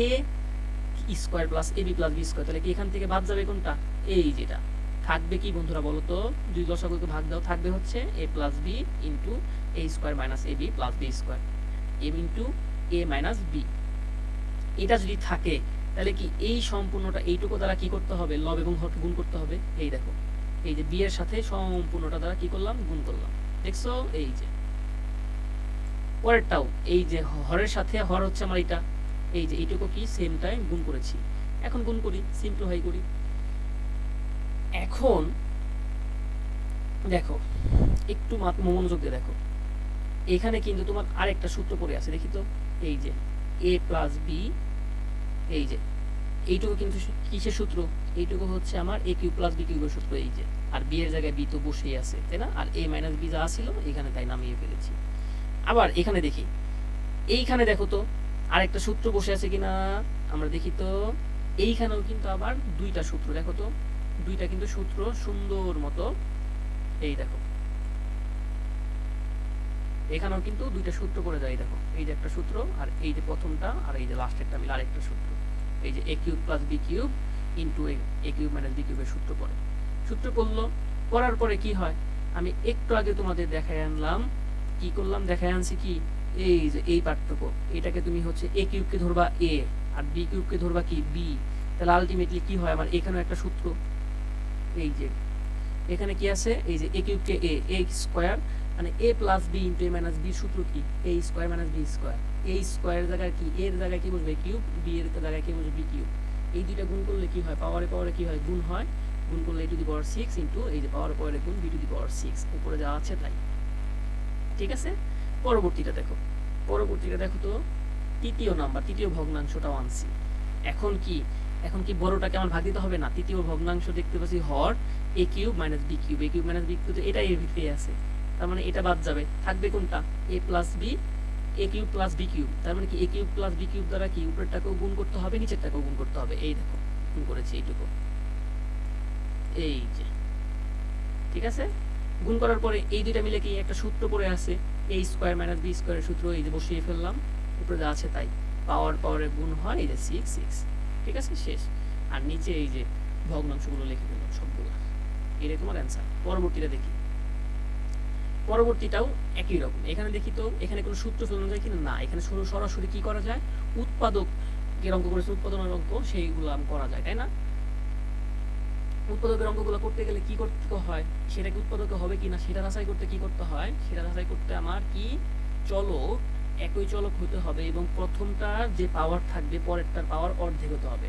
square plus ab plus b square, তাহলে কি এখান থেকে বাদ যাবে কোনটা, এই যেটা থাকবে কি বন্ধুরা বলো তো, দুই লসাগুকে ভাগ দাও, থাকবে হচ্ছে a plus b into a square minus ab plus b square, a into a minus b। এটা যদি থাকে তাহলে কি এই সম্পূর্ণটা এইটুকু দ্বারা কি করতে হবে, লব এবং হরকে গুণ করতে হবে। এই দেখো, এই যে b এর সাথে সম্পূর্ণটা দ্বারা কি করলাম, গুণ করলাম। দেখছো, এই যে পরেরটাও, এই যে হরের সাথে হর হচ্ছে আমার এটা, এই যে এইটুকু কি সেম টাইম গুণ করেছি। এখন গুণ করি, সিম্পলিফাই করি। এখন দেখো, একটু মনোযোগ দিয়ে দেখো, এখানে কিন্তু তোমার আরেকটা সূত্র পড়ে আছে, দেখি তো, এই যে a প্লাস b, এই যে এইটুকু কিন্তু কিসের সূত্র, এইটুকু হচ্ছে আমার a কিউব প্লাস b কিউবের সূত্র। এই যে, আর b এর জায়গায় b তো বসেই আছে, তাই না, আর a মাইনাস b যা ছিল এখানে তাই নামিয়ে ফেলেছি। আবার এখানে দেখি, এইখানে দেখো তো আরেকটা সূত্র বসে আছে কিনা, আমরা দেখি তো, এইখানেও কিন্তু আবার দুইটা সূত্র, দেখো তো দুইটা কিন্তু সূত্র সুন্দর মতো, এই দেখো এখানেও কিন্তু দুইটা সূত্র পড়ে যায়। দেখো, এই যে একটা সূত্র, আর এই যে প্রথমটা, আর এই যে লাস্টেরটা মিলে আরেকটা সূত্র, এই যে a cube plus b cube into a cube minus b কিউবের সূত্র পড়ে। সূত্র পড়লো, পড়ার পরে কি হয়, আমি একটু আগে তোমাদের দেখায় আনলাম, কি করলাম, দেখায় আনছি কি, এই যে এই পার্থক্য, এটাকে তুমি হচ্ছে a কিউবকে ধরবা a, আর b কিউবকে ধরবা কি b, তাহলে আলটিমেটলি কি হয়, আমার এখানেও একটা সূত্র, এই যে এখানে কি আছে, এই যে a কিউবকে a স্কয়ার, মানে a plus b into a minus b সূত্র কি, a square minus b square. a square জায়গায় কি, এর জায়গায় কি বসবে কিউব, b এর জায়গায় কি বসবে b কিউব। এই দুইটা গুণ করলে কি হয়, পাওয়ারে কি হয়, গুণ হয়, গুণ করলে a to the power 6 into এই যে পাওয়ারে গুণ b টু দি পাওয়ার 6, উপরে যা আছে তাই। ঠিক আছে, পরবর্তীটা দেখো তো, তৃতীয় ভগ্নাংশটাও আনছি। এখন কি বড়টাকে আমার ভাগ দিতে হবে না, তৃতীয় ভগ্নাংশ দেখতে পাচ্ছি হর a cube minus b cube, এটাই এর ভিতরে আছে, তার মানে এটা বাদ যাবে, থাকবে কোনটা, a plus b, a cube plus b cube, তার মানে কি a cube plus b cube দ্বারা কি উপরেরটাকেও গুণ করতে হবে, নিচেরটাকেও গুণ করতে হবে। এই দেখো গুণ করেছি এইটুকু, এই যে, ঠিক আছে, গুণ করার পরে এই দুইটা মিলে কি একটা সূত্র পড়ে আছে, a স্কয়ার মাইনাস b স্কয়ারের সূত্র, এই যে বসিয়ে ফেললাম, উপরে যা আছে তাই, পাওয়ারে গুণ হয়, এই যে 6। ঠিক আছে, শেষ। আর নিচে এই যে ভগ্নাংশগুলো লিখে দিলাম সবগুলো, এটাই তোমার অ্যান্সার। পরবর্তীটাও একই রকম। এখানে দেখি তো, এখানে কোনো সূত্র ফেলানো যায় কিনা, না, এখানে সরাসরি কি করা যায়, উৎপাদকের অঙ্ক করেছে, উৎপাদনের অঙ্ক সেইগুলো করা যায়, তাই না। উৎপাদকের অঙ্কগুলো করতে গেলে কি করতে হয়, সেটা কি উৎপাদকে হবে কিনা সেটা যাচাই করতে কি করতে হয়, সেটা যাচাই করতে আমার কি চলক, একই চলক হতে হবে, এবং প্রথমটার যে পাওয়ার থাকবে পরেরটার পাওয়ার অর্ধেক হতে হবে,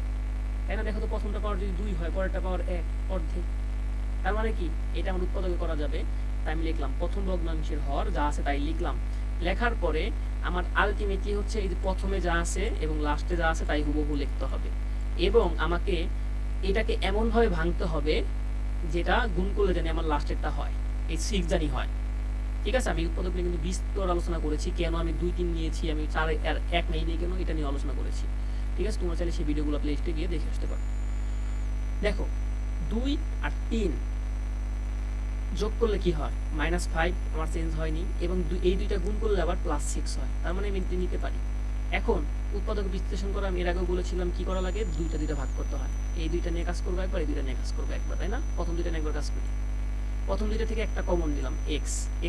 তাই না। দেখো তো, প্রথমটা পাওয়ার যদি 2 হয়, পরেরটা পাওয়ার 1, অর্ধেক। তার মানে কি, এটা আমার উৎপাদকে করা যাবে। তাই আমি লিখলাম প্রথম ভগ্নাংশের হর যা আছে তাই লিখলাম। লেখার পরে আমার আলটিমেটলি হচ্ছে এই যে প্রথমে যা আছে এবং লাস্টে যা আছে তাই হুবহু লিখতে হবে, এবং আমাকে এটাকে এমন ভাবে ভাঙতে হবে যেটা গুণ করলে জানি আমার লাস্টেরটা হয়, এই 6 জানি হয়। ঠিক আছে, আমি উৎপাদক নিয়ে কিন্তু বিস্তর আলোচনা করেছি, কেন আমি 2-3 নিয়েছি, আমি 4 আর 1 নেই কেন, এটা নিয়ে আলোচনা করেছি। ঠিক আছে, তোমরা চাইলে সেই ভিডিওগুলো প্লেলিস্টে গিয়ে দেখে আসতে পারো। দেখো, 2 আর 3 যোগ করলে কি হয়, -5, আমার চেঞ্জ হয়নি, এবং এই দুইটা গুণ করলে আবার +6 হয়, তার মানে আমি নিতে পারি। এখন উৎপাদক বিশ্লেষণ করা আমি এর আগেও বলেছিলাম কি করা লাগে, দুইটা ভাগ করতে হয়। এই দুইটা নিয়ে কাজ করবো একবার, এই দুইটা নিয়ে কাজ করবো একবার, তাই না। প্রথম দুইটা নিয়ে একবার কাজ করি। প্রথম দুইটা থেকে একটা কমন নিলাম,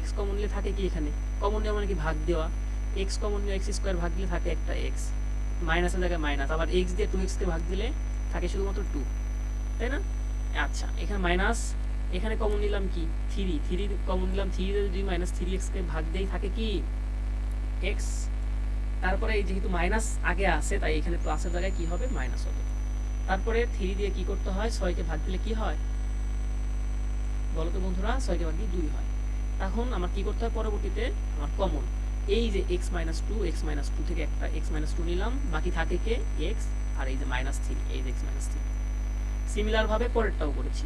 x কমন নিলে থাকে কি, এখানে কমন নেওয়া মানে কি ভাগ দেওয়া, x কমন নিয়ে x স্কয়ার ভাগ দিলে থাকে একটা x, মাইনাসের জায়গায় মাইনাস, আবার x দিয়ে 2x কে ভাগ দিলে থাকে শুধুমাত্র 2, তাই না। আচ্ছা এখানে মাইনাস, এখানে কমন নিলাম কি 3, 3 কমন নিলাম, 3 যদি মাইনাস 3x কে ভাগ দেই থাকে কি x, তারপরে এই যেহেতু মাইনাস আগে আছে তাই এখানে প্লাসের জায়গায় কি হবে মাইনাস হবে। তারপরে 3 দিয়ে কি করতে হয়, 6 কে ভাগ দিলে কি হয় বলো তো বন্ধুরা, 6 কে ভাগ দিয়ে 2 হয়। তখন আমার কি করতে হয় পরবর্তীতে, আমার কমন এই যে x - 2, x - 2 থেকে একটা x - 2 নিলাম, বাকি থাকে কে x, আর এই যে -3, এই যে x - 3। সিমিলার ভাবে পরেরটাও করেছি,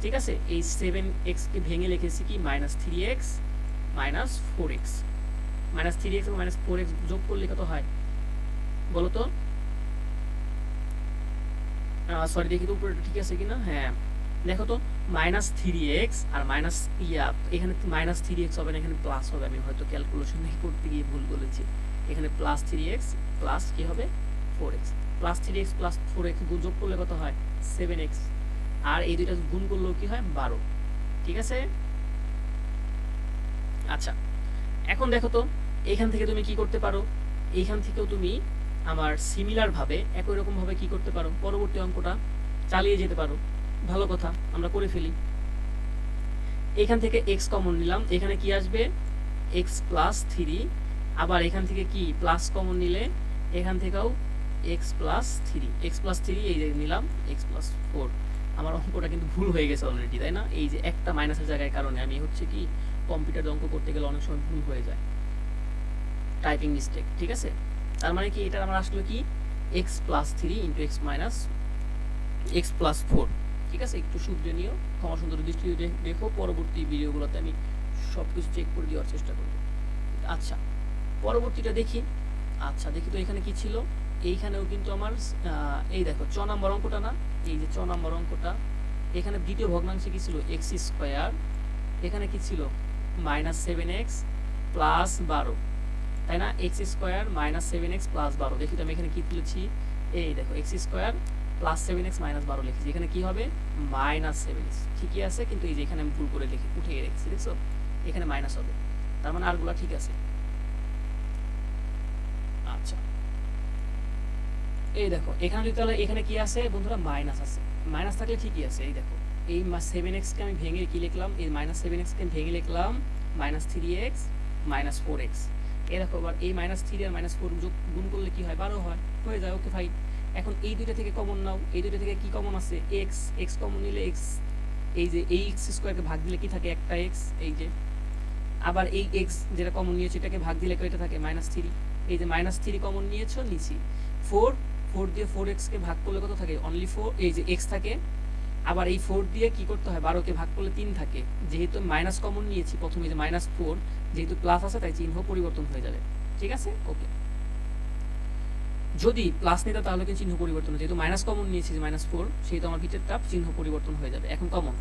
ঠিক আছে। এই 7x কে ভেঙে লিখেছি কি -3x - 4x, -3x এবং -4x যোগ করলে কত হয় বলো তো, সরি দেখি তো উপরেটা ঠিক আছে কিনা, হ্যাঁ দেখো তো -3x আর এখানে -3x হবে না, এখানে প্লাস হবে। আমি হয়তো ক্যালকুলেশন করতে গিয়ে ভুল বলেছি, এখানে +3x প্লাস কি হবে 4x, +3x + 4x যোগ করলে কত হয় 7x, আর এই দুইটা গুণ করলেও কি হয় 12, ঠিক আছে। আচ্ছা এখন দেখো তো এখান থেকে তুমি কি করতে পারো, এইখান থেকেও তুমি আমার সিমিলার ভাবে একই রকম ভাবে কি করতে পারো, পরবর্তী অঙ্কটা চালিয়ে যেতে পারো। ভালো কথা, আমরা করে ফেলি। এখান থেকে x কমন নিলাম, এখানে কি আসবে x + 3, আবার এখান থেকে কি প্লাস কমন নিলে এখান থেকেও x + 3, x + 3 এই যে নিলাম x + 4। আমার অঙ্কটা কিন্তু ভুল হয়ে গেছে অলরেডি, তাই না? এই যে একটা মাইনাসের জায়গায় কারণে আমি হচ্ছে কি কম্পিউটার অঙ্ক করতে গেলে অনেক সময় ভুল হয়ে যায়, টাইপিং মিস্টেক, ঠিক আছে। তার মানে কি এটা আমার আসলে কি x + 3 * x + 4, ঠিক আছে। একটু শুধরে নিও, ক্ষমা সুন্দর দৃষ্টিতে দেখো, পরবর্তী ভিডিওগুলোতে আমি সবকিছু চেক করে দেওয়ার চেষ্টা করব। আচ্ছা পরবর্তীটা দেখি। আচ্ছা দেখি তো এখানে কি ছিল, এইখানেও কিন্তু আমার এই দেখো 6 নম্বর অঙ্কটা না, এই যে 6 নম্বর অঙ্কটা, এখানে দ্বিতীয় ভগ্নাংশে কি ছিল x², এখানে কি ছিল -7x + 12, তাই না। x² - 7x + 12, দেখি তো আমি এখানে কি তুলেছি, এই দেখো x² + 7x - 12 লিখেছি, এখানে কি হবে -7x, ঠিকই আছে, কিন্তু এই যে এখানে আমি ভুল করে লিখে উঠিয়ে রেখেছি, দেখছো এখানে মাইনাস হবে, তার মানে আরগুলা ঠিক আছে। আচ্ছা এই দেখো এখানে যদি তাহলে এখানে কি আছে বন্ধুরা, মাইনাস আছে, মাইনাস থাকলে ঠিকই আছে। এই দেখো এই 7x কে আমি ভেঙে কি লিখলাম, এই -7x কে ভেঙে লিখলাম -3x - 4x। এই দেখো আবার এই -3 আর -4 যোগ গুণ করলে কি হয় 12 হয়, হয়ে যায়, ওকে ফাইন। এখন এই দুইটা থেকে কমন নাও, এই দুইটা থেকে কি কমন আছে x কমন নিলে x, এই যে এই x² কে ভাগ দিলে কি থাকে একটা x, এই যে আবার এই x যেটা কমন নিয়েছে এটাকে ভাগ দিলে কয়টা থাকে -3, এই যে -3 কমন নিয়েছো নিচি, 4 দিয়ে 4x কে ভাগ করলে কত থাকে অনলি 4, এই যে x থাকে, আবার এই 4 দিয়ে কি করতে হয় 12 কে ভাগ করলে 3 থাকে, যেহেতু মাইনাস কমন নিয়েছি প্রথমে যে -4, যেহেতু প্লাস আছে তাই চিহ্ন পরিবর্তন হয়ে যাবে, ঠিক আছে ওকে। যদি প্লাস নিতে তাহলে কি চিহ্ন পরিবর্তন হয়, যেহেতু মাইনাস কমন নিয়েছি যে -4, সেহেতু আমার ভিতরটা চিহ্ন পরিবর্তন হয়ে যাবে। এখন কমন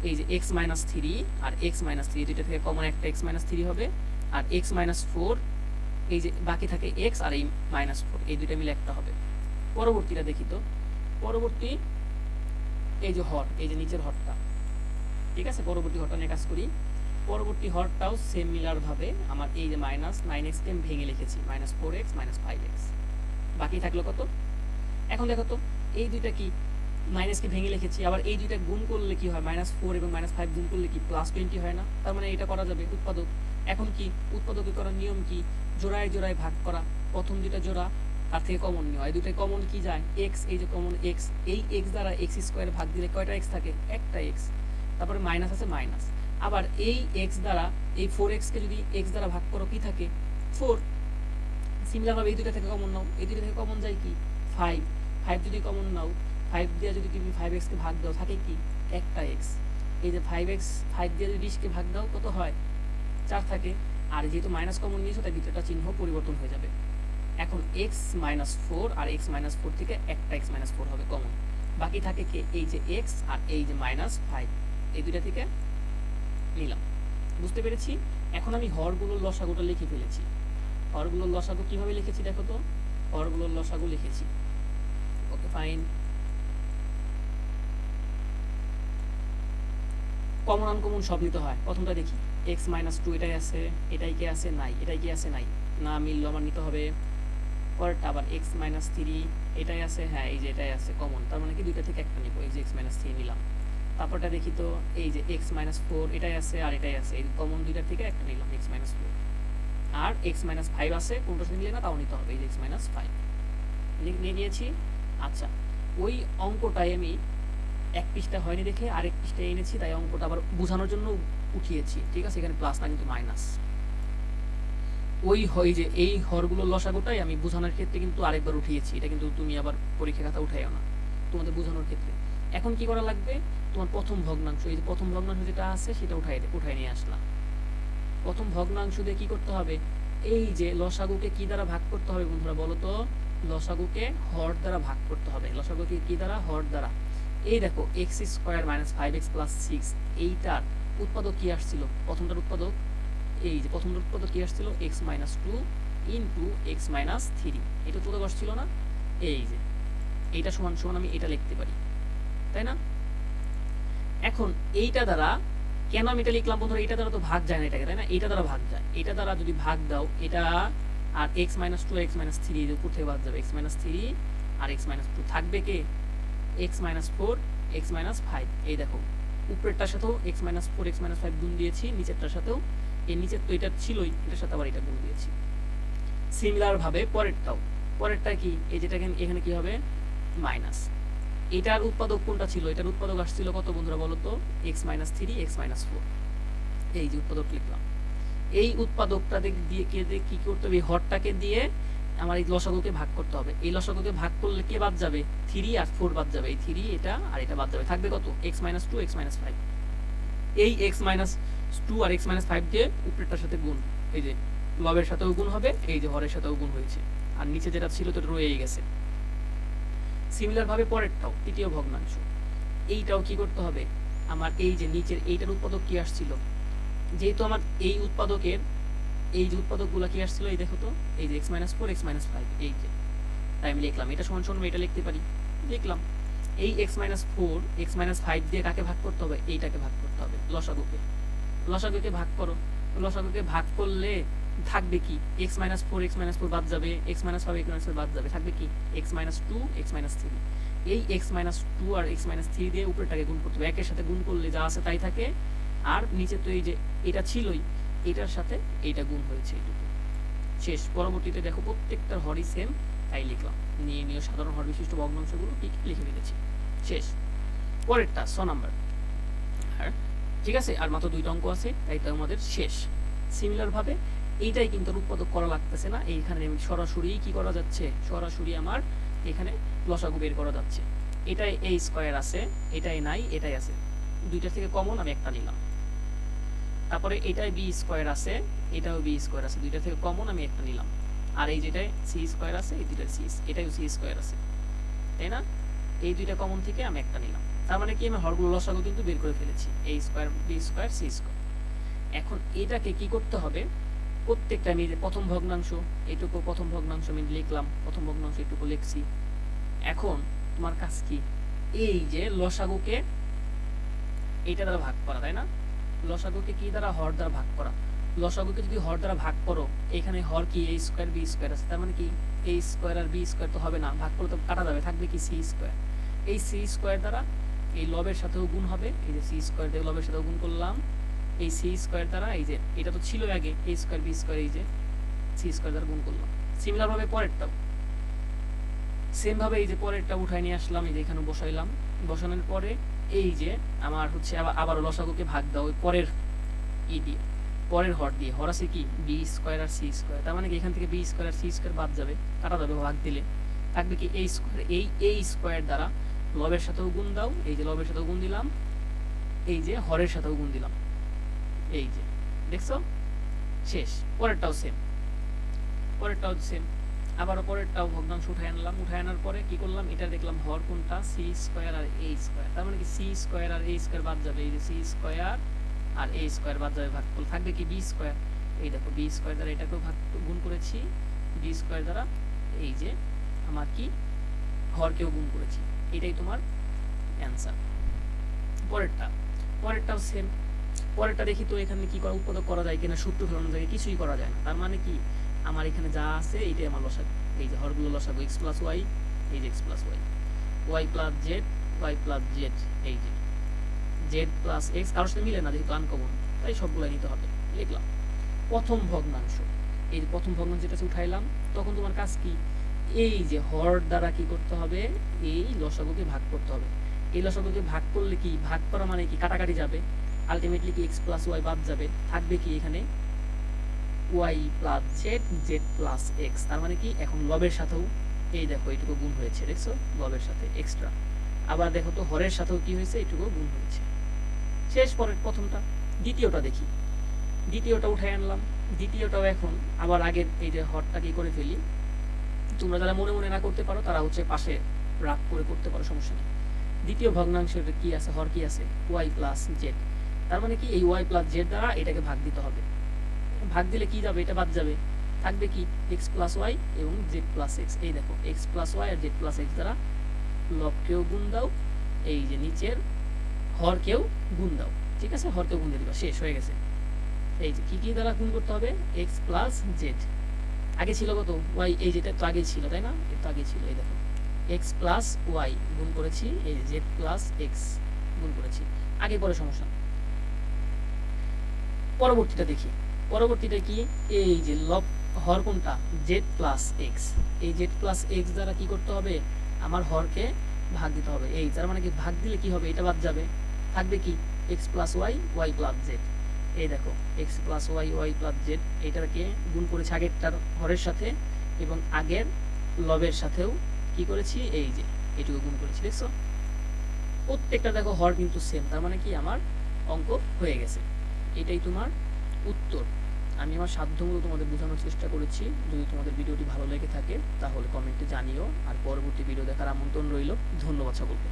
এই যে x - 3 আর x - 3, দুইটা থেকে কমন একটা x - 3 হবে, আর x - 4, এই যে বাকি থাকে x আর এই -4, এই দুইটা মিলে একটা হবে। পরবর্তীটা দেখি তো, পরবর্তী এই যে হর, এই যে নিচের হরটা, ঠিক আছে, পরবর্তী হরটা নিয়ে কাজ করি। পরবর্তী হরটাও সিমিলার ভাবে আমার এই যে -9x কে আমি ভেঙে লিখেছি -4x - 5x, বাকি থাকলো কত। এখন দেখো তো এই দুইটা কি মাইনাস কে ভেঙে লিখেছি, আবার এই দুইটা গুণ করলে কি হয় -4 এবং -5 গুণ করলে কি +20 হয় না, তার মানে এটা করা যাবে উৎপাদক। এখন কি উৎপাদকে করার নিয়ম কি, জোড়ায় জোড়ায় ভাগ করা, প্রথম দুইটা জোড়া তার থেকে কমন নেওয়া, এই দুইটাই কমন কি যায় x, এই যে কমন x, এই x দ্বারা x² ভাগ দিলে কয়টা x থাকে একটা x, তারপরে মাইনাস আছে মাইনাস, আবার এই x দ্বারা এই 4x কে যদি x দ্বারা ভাগ করো কি থাকে 4, সিমিলার ভাবে এই দুইটা থেকে কমন নাও, এই দুইটা থেকে কমন যায় কি 5 যদি কমন নাও, 5 দিয়ে যদি তুমি 5x কে ভাগ দাও থাকে কি একটা x, এই যে 5 দিয়ে যদি 20 কে ভাগ দাও কত হয় 4 থাকে, আর যেহেতু মাইনাস কমন নিয়েছো তাই দ্বিতীয়টা চিহ্ন পরিবর্তন হয়ে যাবে। এখন x - 4 আর x - 4 থেকে একটা x - 4 হবে কমন, বাকি থাকে কি এই যে x আর এই যে -5, এই দুইটা থেকে নিলাম, বুঝতে পেরেছি। এখন আমি হরগুলোর লসাগুটা লিখে ফেলেছি। হরগুলোর লসাগু কিভাবে লিখেছি দেখো তো, হরগুলোর লসাগু লিখেছি, ওকে ফাইন। কমন আনকমন সব নিতে হয়, প্রথমটা দেখি x - 2 এটাই আছে, এটাই কি আছে নাই, এটাই কি আছে নাই, না মিললো আমার নিতে হবে। পরেরটা আবার x - 3 এটাই আছে, হ্যাঁ এই যে এটাই আছে কমন, তার মানে কি দুইটা থেকে একটা নিব, এই যে x - 3 নিলাম। তারপরটা দেখি তো, এই যে x মাইনাস ফোর এটাই আছে আর এটাই আছে, এই কমন দুইটার থেকে একটা নিলাম x মাইনাস ফোর, আর x মাইনাস ফাইভ আছে, কোনটা সাথে নিলে না তাও নিতে হবে, এই যে x মাইনাস ফাইভ নিয়ে নিয়েছি। আচ্ছা, ওই অঙ্কটাই আমি এক পৃষ্ঠা হয়নি দেখে আরেক পৃষ্ঠায় এনেছি, তাই অঙ্কটা আবার বোঝানোর জন্য উঠিয়েছি, ঠিক আছে? এখানে প্লাস না কিন্তু মাইনাস। ওই হয় যে এই হরগুলোর লসাগুটাই আমি বোঝানোর ক্ষেত্রে কিন্তু আরেকবার উঠিয়েছি, এটা কিন্তু তুমি আবার পরীক্ষা খাতা উঠাইও না তোমাদের বোঝানোর ক্ষেত্রে। এখন কি করা লাগবে, তোমার প্রথম ভগ্নাংশ, এই যে প্রথম ভগ্নাংশ যেটা আছে সেটা উঠাই নিয়ে আসলাম। প্রথম ভগ্নাংশ দিয়ে কি করতে হবে, এই যে লসাগুকে কি দ্বারা ভাগ করতে হবে বন্ধুরা বলো তো? লসাগুকে হর দ্বারা ভাগ করতে হবে। লসাগুকে কি দ্বারা? হর দ্বারা। এই দেখো x square minus five x plus six, এইটার উৎপাদক কি আসছিল? প্রথমটার উৎপাদক, এই যে প্রথমটার উৎপাদক কি আসছিল? X minus two into x minus three, এটা উৎপাদক আসছিল না? এই যে এইটা সমান সমান আমি এটা লিখতে পারি, তাই না? এখন এইটা দ্বারা কেন আমি এটা লিখলাম বন্ধুরা? এটা দ্বারা তো ভাগ যায় না এটাকে, তাই না? এটা দ্বারা ভাগ যায়, এটা দ্বারা যদি ভাগ দাও এটা আর x minus two x minus three উপর থেকে বাদ যাবে, এক্স মাইনাস থ্রি আর এক্স মাইনাস টু থাকবে কে? X minus four x minus five. এই দেখো উপরেরটার সাথেও x minus four x minus five গুণ দিয়েছি, নিচেরটার সাথেও, এর নিচের তো এটা ছিলই, এটার সাথে আবার এটা গুণ দিয়েছি। সিমিলার ভাবে পরেরটা কি? এই যেটা এখানে কি হবে? মাইনাস। এটার উৎপাদক কোনটা ছিল? এটার উৎপাদক আসছিল কত বন্ধুরা বলো তো? X minus three x minus four. এই যে উৎপাদক লিখলাম, এই উৎপাদকটা দিয়ে কি করতে হবে? হরটাকে দিয়ে আমার এই লসাগুকে ভাগ করতে হবে। এই লসাগুকে ভাগ করলে কে বাদ যাবে? থ্রি আর ফোর বাদ যাবে, এই থ্রি এটা আর এটা বাদ যাবে, থাকবে কত? X minus two x minus five. এই এক্স মাইনাস টু আর এক্স মাইনাস ফাইভ দিয়ে উপরেরটার সাথে গুণ, এই যে লবের সাথেও গুণ হবে, এই যে হরের সাথেও গুণ হয়েছে, আর নিচে যেটা ছিল তো রয়েই গেছে। সিমিলার ভাবে পরেরটাও, তৃতীয় ভগ্নাংশ, এইটাও কি করতে হবে? আমার এই যে নিচের এইটার উৎপাদক কি আসছিল? যেহেতু আমার এই উৎপাদকের এই যে উৎপাদকগুলো কি আসছিল, এই দেখো তো, এই যে x minus four x minus five, এই যে, তাই আমি লিখলাম এটা সমান সমান এটা লিখতে পারি, লিখলাম। এই x minus four x minus five দিয়ে কাকে ভাগ করতে হবে? এইটাকে ভাগ করতে হবে, লসাগুকে ভাগ করো। লসাগুকে ভাগ করলে থাকবে কি? এক্স মাইনাস ফোর বাদ যাবে, x minus five x minus বাদ যাবে, থাকবে কি? X minus two x minus three. এই এক্স মাইনাস টু আর এক্স মাইনাস থ্রি দিয়ে উপরেরটাকে গুণ করতে হবে, একের সাথে গুণ করলে যা আছে তাই থাকে, আর নিচে তো এই যে এটা ছিলই, এটার সাথে এইটা গুণ হয়েছে, এইটুকু শেষ। পরবর্তীতে দেখো প্রত্যেকটার হরই সেম, তাই লিখলাম, নিয়ে সাধারণ হর বিশিষ্ট ভগ্নাংশগুলো ঠিক লিখে ফেলেছি, শেষ। পরেরটা 6 নাম্বার, আর ঠিক আছে, আর মাত্র দুইটা অঙ্ক আছে, তাই তো আমাদের শেষ। সিমিলার ভাবে এইটাই কিন্তু উৎপাদক করা লাগতেছে না, এইখানে সরাসরি কি করা যাচ্ছে? সরাসরি আমার এখানে লসাগু বের করা যাচ্ছে। এটাই এ স্কয়ার আছে, এটাই নাই, এটাই আছে, দুইটা থেকে কমন আমি একটা নিলাম। তারপরে এটাই বি স্কয়ার আছে, এটাও বি স্কয়ার আছে, দুইটা থেকে কমন আমি একটা নিলাম। আর এই যেটাই সি স্কয়ার আছে, এই দুইটা সি, এটাও সি স্কয়ার আছে, তাই না? এই দুইটা কমন থেকে আমি একটা নিলাম, তার মানে কি আমি হরগুলো লসাগু কিন্তু বের করে ফেলেছি, a square b square c square. এখন এটাকে কি করতে হবে? প্রত্যেকটা আমি যে প্রথম ভগ্নাংশ, এইটুকু প্রথম ভগ্নাংশ আমি লিখলাম, প্রথম ভগ্নাংশ এইটুকু লিখছি। এখন তোমার কাজ কি? এই যে লসাগুকে এইটা দ্বারা ভাগ করা, তাই না? লসাগুকে কি দ্বারা? হর দ্বারা ভাগ করা। লসাগুকে যদি হর দ্বারা ভাগ করো, এখানে হর কি? এ স্কয়ার বি স্কয়ার আছে, তার মানে কি এ স্কয়ার আর বি স্কয়ার তো হবে না, ভাগ করলে তো কাটা যাবে, থাকবে কি? C square. এই সি স্কয়ার দ্বারা এই লবের সাথেও গুণ হবে, এই যে সি স্কয়ার দিয়ে লবের সাথেও গুণ করলাম, এই সি স্কয়ার দ্বারা এই যে এটা তো ছিল আগে এ স্কয়ার বি স্কয়ার, এই যে সি স্কয়ার দ্বারা গুণ করলাম। সিমিলার ভাবে পরেরটাও সেম ভাবে এই যে পরেরটা উঠাই নিয়ে আসলাম, এই যে এখানে বসাইলাম, বসানোর পরে এই যে আমার হচ্ছে আবার লসাগুকে ভাগ দাও ওই পরের ই দিয়ে, পরের হর দিয়ে। হর আছে কি? বি স্কয়ার আর সি স্কয়ার, তার মানে কি এখান থেকে বি স্কয়ার আর সি স্কয়ার বাদ যাবে, কাটা যাবে ভাগ দিলে, থাকবে কি? এই স্কয়ার। এই স্কয়ার দ্বারা লবের সাথেও গুণ দাও, এই যে লবের সাথেও গুণ দিলাম, এই যে হরের সাথেও গুণ দিলাম, এই যে দেখছো, শেষ। পরেরটাও সেম, পরেরটাও সেম, আবার পরেরটাও ভগ্নাংশ উঠায় আনলাম, উঠায় আনার পরে কি করলাম? এটা দেখলাম হর কোনটা? সি স্কয়ার আর এ স্কয়ার, তার মানে কি সি স্কয়ার আর এ স্কয়ার বাদ যাবে, এই যে সি স্কয়ার আর এ স্কয়ার বাদ যাবে, ভাগ করলে থাকবে কি? B square. এই দেখো বি স্কয়ার দ্বারা এটাকেও ভাগ গুণ করেছি, বি স্কয়ার দ্বারা এই যে আমার কি? হরকেও গুণ করেছি, এটাই তোমার অ্যান্সার। পরেরটাও সেম। পরেরটা দেখি তো এখানে কি করা? উৎপাদক করা যায় কিনা, সূত্র ফেলানো যায়, কিছুই করা যায় না, তার মানে কি আমার এখানে যা আছে এইটাই আমার লসাগু, এই যে হরগুলো লসাগু, এক্স প্লাস ওয়াই, এই যে x plus y, y plus z, y plus z, এই যে জেড প্লাস এক্স কারোর সাথে মিলে না যেহেতু আনকমন, তাই সবগুলো নিতে হবে। লিখলাম প্রথম ভগ্নাংশ, এই যে প্রথম ভগ্নাংশ যেটা উঠাইলাম, তখন তোমার কাজ কি, এই যে হর দ্বারা কি করতে হবে, এই লসাগুকে ভাগ করতে হবে। এই লসাগুকে ভাগ করলে কি, ভাগ করা মানে কি, কাটাকাটি যাবে, আলটিমেটলি কি এক্স প্লাস ওয়াই বাদ যাবে, থাকবে কি এখানে y plus z, z plus x. তার মানে কি এখন লবের সাথেও এই দেখো এইটুকু গুণ হয়েছে, দেখছো লবের সাথে এক্সট্রা। আবার দেখো তো হরের সাথেও কি হয়েছে, এইটুকু গুণ হয়েছে। শেষ পরের প্রথমটা। দ্বিতীয়টা দেখি, দ্বিতীয়টা উঠাই আনলাম। দ্বিতীয়টাও এখন আবার আগের এই যে হরটা কি করে ফেলি, তোমরা যারা মনে মনে না করতে পারো তারা হচ্ছে পাশে রাগ করে করতে পারো, সমস্যা নেই। দ্বিতীয় ভগ্নাংশের কি আছে, হর কি আছে, ওয়াই প্লাস জেড। তার মানে কি এই ওয়াই প্লাস জেড দ্বারা এটাকে ভাগ দিতে হবে। ভাগ দিলে কি যাবে, এটা বাদ যাবে, থাকবে কি এক্স প্লাস ওয়াই এবং জেড প্লাস এক্স। এই দেখো এক্স প্লাস ওয়াই আর জেড প্লাস এক্স দ্বারা লবকেও গুণ দাও, এই যে নিচের হরকেও গুণ দাও, ঠিক আছে, হরকেও গুণ দিয়ে দিবা, শেষ হয়ে গেছে। এই যে কি কি দ্বারা গুণ করতে হবে, এক্স প্লাস জেড, আগে ছিল কত ওয়াই, এই যেটা তো আগেই ছিল তাই না, এটা তো আগেই ছিল। এই দেখো এক্স প্লাস ওয়াই গুণ করেছি, এই যে জেড প্লাস এক্স গুণ করেছি, আগে পরে সমস্যা। পরবর্তীটা দেখি, পরবর্তীটা কি, এই যে লব হর কোনটা, জেড প্লাস এক্স, এই জেড প্লাস এক্স দ্বারা কি করতে হবে, আমার হরকে ভাগ দিতে হবে। এই তার মানে কি ভাগ দিলে কি হবে, এটা বাদ যাবে, থাকবে কি x plus y, y plus z. এই দেখো x plus y, y plus z, এইটাকে গুণ করেছি আগেরটার হরের সাথে এবং আগের লবের সাথেও কি করেছি, এই যে এইটুকু গুণ করেছি, দেখছো প্রত্যেকটা দেখো হর কিন্তু সেম, তার মানে কি আমার অঙ্ক হয়ে গেছে। এটাই তোমার উত্তর। আমি আমার সাধ্যমতো তোমাদের বোঝানোর চেষ্টা করেছি। যদি তোমাদের ভিডিওটি ভালো লেগে থাকে তাহলে কমেন্টে জানিও, আর পরবর্তী ভিডিও দেখার আমন্ত্রণ রইল। ধন্যবাদ সকলকে।